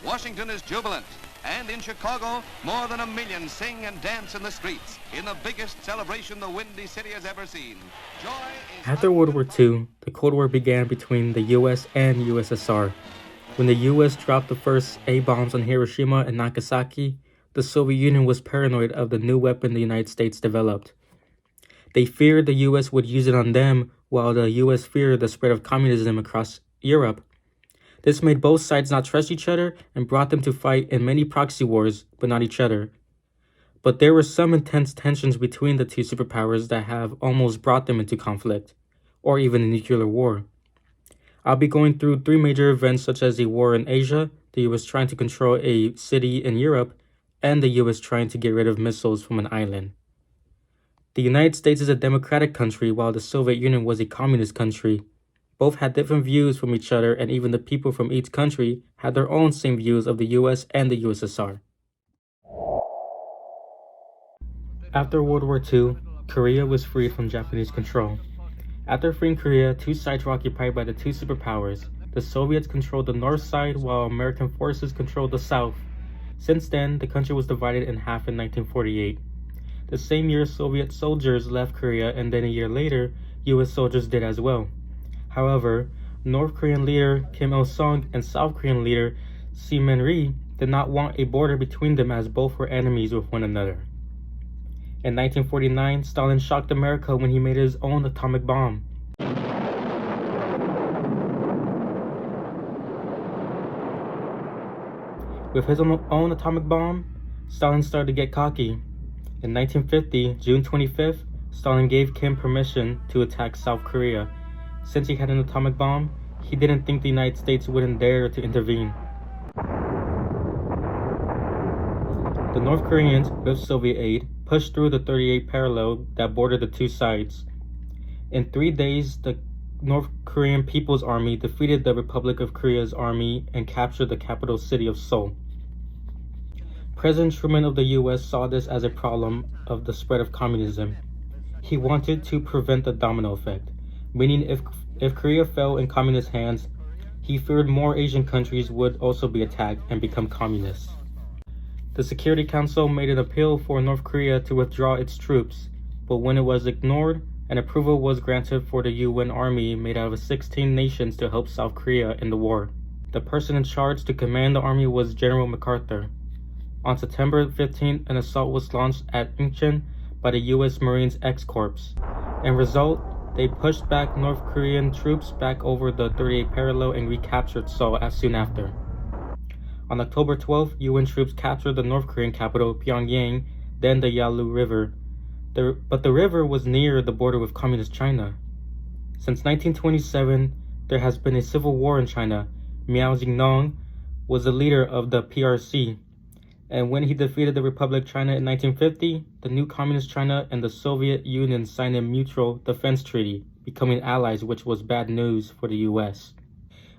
Washington is jubilant. And in Chicago, more than 1 million sing and dance in the streets in the biggest celebration the Windy City has ever seen. Joy is After World War II, the Cold War began between the US and USSR. When the US dropped the first A-bombs on Hiroshima and Nagasaki, the Soviet Union was paranoid of the new weapon the United States developed. They feared the US would use it on them, while the US feared the spread of communism across Europe. This made both sides not trust each other and brought them to fight in many proxy wars, but not each other. But there were some intense tensions between the two superpowers that have almost brought them into conflict, or even a nuclear war. I'll be going through 3 major events such as a war in Asia, the US trying to control a city in Europe, and the US trying to get rid of missiles from an island. The United States is a democratic country while the Soviet Union was a communist country. Both had different views from each other, and even the people from each country had their own same views of the US and the USSR. After World War II, Korea was freed from Japanese control. After freeing Korea, 2 sides were occupied by the 2 superpowers. The Soviets controlled the north side while American forces controlled the south. Since then, the country was divided in half in 1948. The same year, Soviet soldiers left Korea, and then a year later, US soldiers did as well. However, North Korean leader Kim Il-sung and South Korean leader Lee Min-ri did not want a border between them as both were enemies with one another. In 1949, Stalin shocked America when he made his own atomic bomb. With his own atomic bomb, Stalin started to get cocky. In 1950, June 25th, Stalin gave Kim permission to attack South Korea. Since he had an atomic bomb, he didn't think the United States wouldn't dare to intervene. The North Koreans, with Soviet aid, pushed through the 38 parallel that bordered the 2 sides. In 3 days, the North Korean People's Army defeated the Republic of Korea's army and captured the capital city of Seoul. President Truman of the US saw this as a problem of the spread of communism. He wanted to prevent the domino effect, meaning if Korea fell in communist hands, he feared more Asian countries would also be attacked and become communist. The Security Council made an appeal for North Korea to withdraw its troops, but when it was ignored, an approval was granted for the UN Army made out of 16 nations to help South Korea in the war. The person in charge to command the army was General MacArthur. On September 15th, an assault was launched at Incheon by the US Marines X Corps. In result, they pushed back North Korean troops back over the 38 parallel and recaptured Seoul soon after. On October 12th, UN troops captured the North Korean capital, Pyongyang, then the Yalu River. But the river was near the border with Communist China. Since 1927, there has been a civil war in China. Mao Zedong was the leader of the PRC. And when he defeated the Republic of China in 1950, the new Communist China and the Soviet Union signed a mutual defense treaty, becoming allies, which was bad news for the US.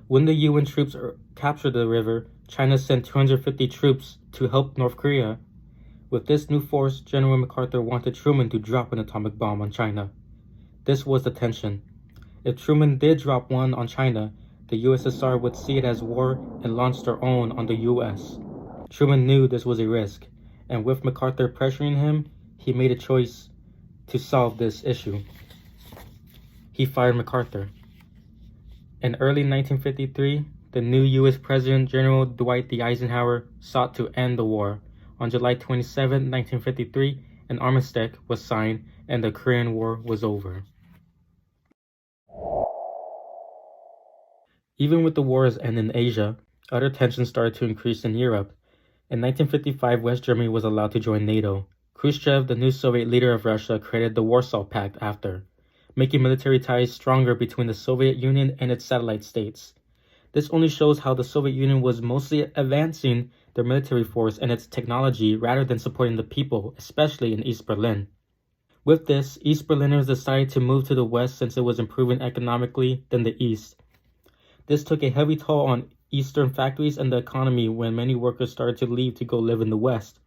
When the UN troops captured the river, China sent 250 troops to help North Korea. With this new force, General MacArthur wanted Truman to drop an atomic bomb on China. This was the tension. If Truman did drop one on China, the USSR would see it as war and launch their own on the US. Truman knew this was a risk, and with MacArthur pressuring him, he made a choice to solve this issue. He fired MacArthur. In early 1953, the new U.S. President General Dwight D. Eisenhower sought to end the war. On July 27, 1953, an armistice was signed and the Korean War was over. Even with the war's end in Asia, other tensions started to increase in Europe. In 1955, West Germany was allowed to join NATO. Khrushchev, the new Soviet leader of Russia, created the Warsaw Pact after, making military ties stronger between the Soviet Union and its satellite states. This only shows how the Soviet Union was mostly advancing their military force and its technology rather than supporting the people, especially in East Berlin. With this, East Berliners decided to move to the West since it was improving economically than the East. This took a heavy toll on Eastern factories and the economy when many workers started to leave to go live in the West.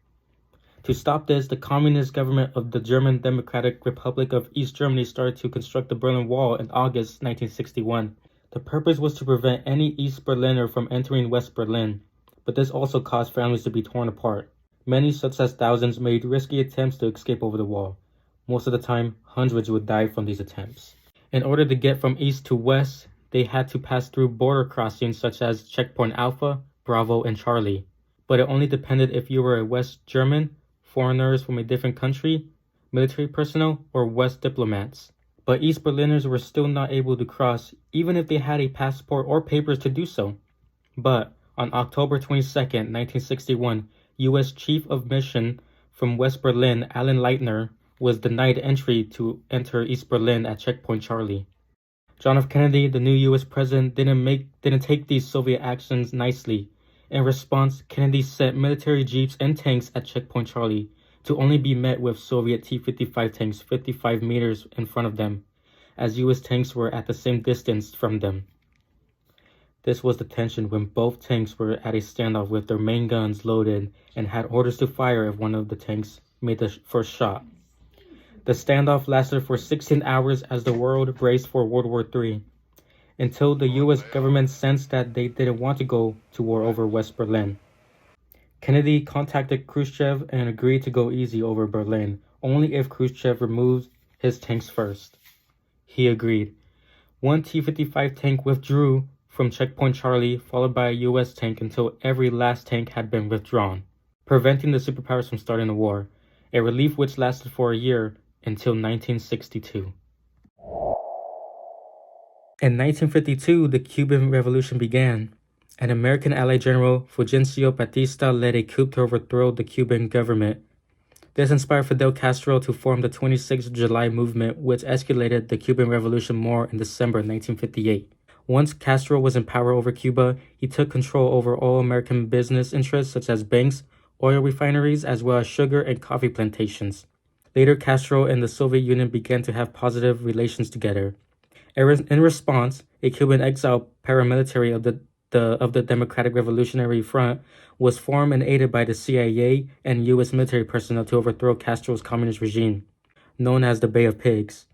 To stop this, the communist government of the German Democratic Republic of East Germany started to construct the Berlin Wall in August 1961. The purpose was to prevent any East Berliner from entering West Berlin. but this also caused families to be torn apart. Many, such as thousands, made risky attempts to escape over the wall. Most of the time, hundreds would die from these attempts. In order to get from east to west, they had to pass through border crossings such as Checkpoint Alpha, Bravo, and Charlie. But it only depended if you were a West German, foreigners from a different country, military personnel, or West diplomats. But East Berliners were still not able to cross, even if they had a passport or papers to do so. But on October 22nd, 1961, U.S. Chief of Mission from West Berlin, Alan Leitner, was denied entry to enter East Berlin at Checkpoint Charlie. John F. Kennedy, the new U.S. president, didn't take these Soviet actions nicely. In response, Kennedy sent military jeeps and tanks at Checkpoint Charlie to only be met with Soviet T-55 tanks 55 meters in front of them, as U.S. tanks were at the same distance from them. This was the tension when both tanks were at a standoff with their main guns loaded and had orders to fire if one of the tanks made the first shot. The standoff lasted for 16 hours as the world braced for World War III, until the U.S. government sensed that they didn't want to go to war over West Berlin. Kennedy contacted Khrushchev and agreed to go easy over Berlin, only if Khrushchev removed his tanks first. He agreed. One T-55 tank withdrew from Checkpoint Charlie, followed by a U.S. tank until every last tank had been withdrawn, preventing the superpowers from starting the war, a relief which lasted for a year until 1962. In 1952, the Cuban Revolution began. An American allied general, Fulgencio Batista, led a coup to overthrow the Cuban government. This inspired Fidel Castro to form the 26th of July movement, which escalated the Cuban Revolution more in December 1958. Once Castro was in power over Cuba, he took control over all American business interests such as banks, oil refineries, as well as sugar and coffee plantations. Later, Castro and the Soviet Union began to have positive relations together. In response, a Cuban exile paramilitary of the Democratic Revolutionary Front was formed and aided by the CIA and U.S. military personnel to overthrow Castro's communist regime, known as the Bay of Pigs.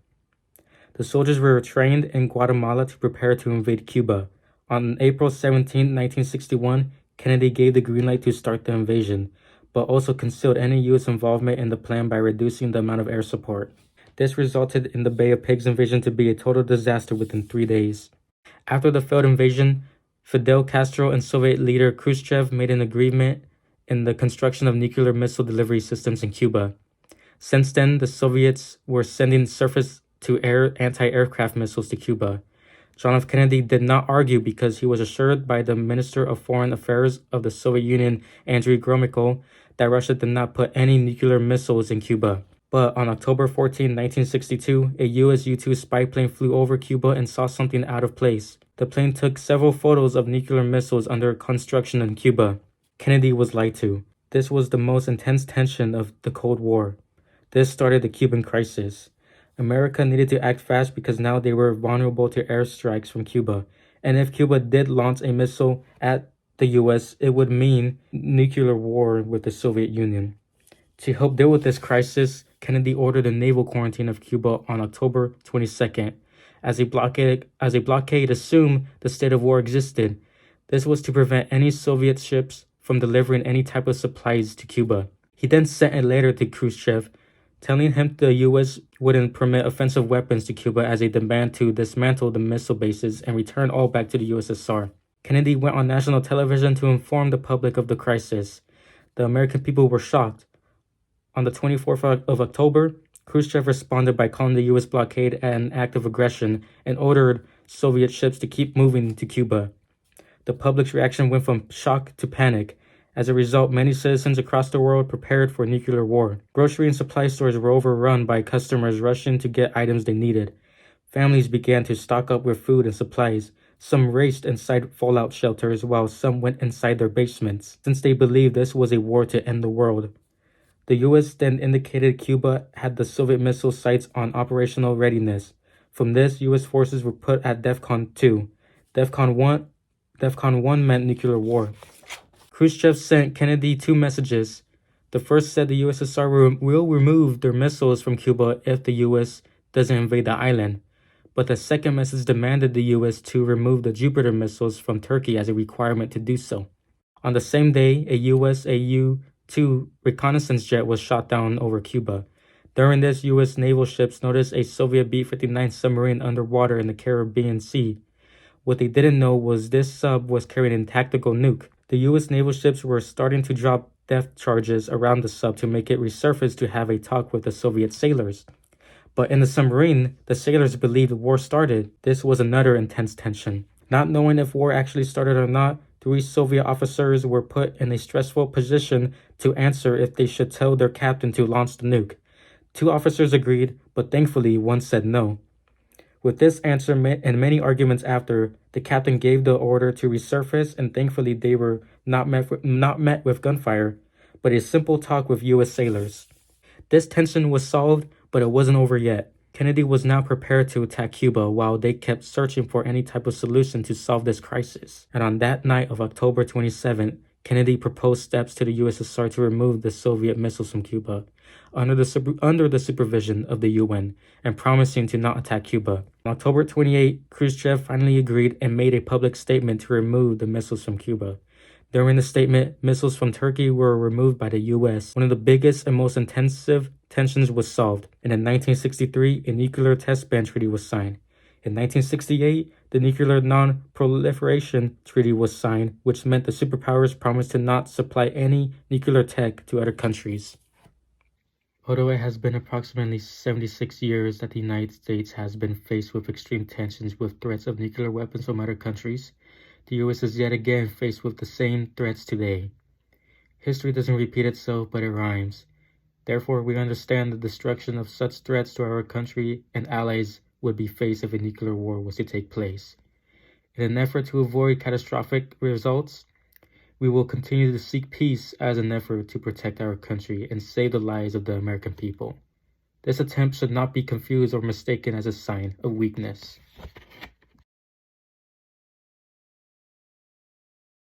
The soldiers were trained in Guatemala to prepare to invade Cuba. On April 17, 1961, Kennedy gave the green light to start the invasion, but also concealed any U.S. involvement in the plan by reducing the amount of air support. This resulted in the Bay of Pigs invasion to be a total disaster within 3 days. After the failed invasion, Fidel Castro and Soviet leader Khrushchev made an agreement in the construction of nuclear missile delivery systems in Cuba. Since then, the Soviets were sending surface-to-air anti-aircraft missiles to Cuba. John F. Kennedy did not argue because he was assured by the Minister of Foreign Affairs of the Soviet Union, Andrei Gromyko, that Russia did not put any nuclear missiles in Cuba. But on October 14, 1962, a U.S. U-2 spy plane flew over Cuba and saw something out of place. The plane took several photos of nuclear missiles under construction in Cuba. Kennedy was lied to. This was the most intense tension of the Cold War. This started the Cuban crisis. America needed to act fast because now they were vulnerable to airstrikes from Cuba. And if Cuba did launch a missile at the U.S., it would mean nuclear war with the Soviet Union. To help deal with this crisis, Kennedy ordered a naval quarantine of Cuba on October 22nd, as a blockade assumed the state of war existed. This was to prevent any Soviet ships from delivering any type of supplies to Cuba. He then sent a letter to Khrushchev, telling him the U.S. wouldn't permit offensive weapons to Cuba as a demand to dismantle the missile bases and return all back to the USSR. Kennedy went on national television to inform the public of the crisis. The American people were shocked. On the 24th of October, Khrushchev responded by calling the U.S. blockade an act of aggression and ordered Soviet ships to keep moving to Cuba. The public's reaction went from shock to panic. As a result, many citizens across the world prepared for nuclear war. Grocery and supply stores were overrun by customers rushing to get items they needed. Families began to stock up with food and supplies. Some raced inside fallout shelters while some went inside their basements, since they believed this was a war to end the world. The U.S. then indicated Cuba had the Soviet missile sites on operational readiness. From this, U.S. forces were put at DEFCON 2. DEFCON 1 meant nuclear war. Khrushchev sent Kennedy 2 messages. The first said the USSR will remove their missiles from Cuba if the U.S. doesn't invade the island. But the second message demanded the U.S. to remove the Jupiter missiles from Turkey as a requirement to do so. On the same day, a US AU-2 reconnaissance jet was shot down over Cuba. During this, US naval ships noticed a Soviet B-59 submarine underwater in the Caribbean Sea. What they didn't know was this sub was carrying a tactical nuke. The US naval ships were starting to drop depth charges around the sub to make it resurface to have a talk with the Soviet sailors. But in the submarine, the sailors believed war started. This was another intense tension. Not knowing if war actually started or not, 3 Soviet officers were put in a stressful position to answer if they should tell their captain to launch the nuke. 2 officers agreed, but thankfully one said no. With this answer and many arguments after, the captain gave the order to resurface, and thankfully they were not met with gunfire, but a simple talk with US sailors. This tension was solved, but it wasn't over yet. Kennedy was now prepared to attack Cuba while they kept searching for any type of solution to solve this crisis. And on that night of October 27th, Kennedy proposed steps to the USSR to remove the Soviet missiles from Cuba, under the supervision of the UN, and promising to not attack Cuba. On October 28, Khrushchev finally agreed and made a public statement to remove the missiles from Cuba. During the statement, missiles from Turkey were removed by the US. One of the biggest and most intensive tensions was solved, and in 1963, a nuclear test ban treaty was signed. In 1968, the Nuclear Non-Proliferation Treaty was signed, which meant the superpowers promised to not supply any nuclear tech to other countries. Although it has been approximately 76 years that the United States has been faced with extreme tensions with threats of nuclear weapons from other countries, the US is yet again faced with the same threats today. History doesn't repeat itself, but it rhymes. Therefore, we understand the destruction of such threats to our country and allies would be faced if a nuclear war was to take place. In an effort to avoid catastrophic results, we will continue to seek peace as an effort to protect our country and save the lives of the American people. This attempt should not be confused or mistaken as a sign of weakness.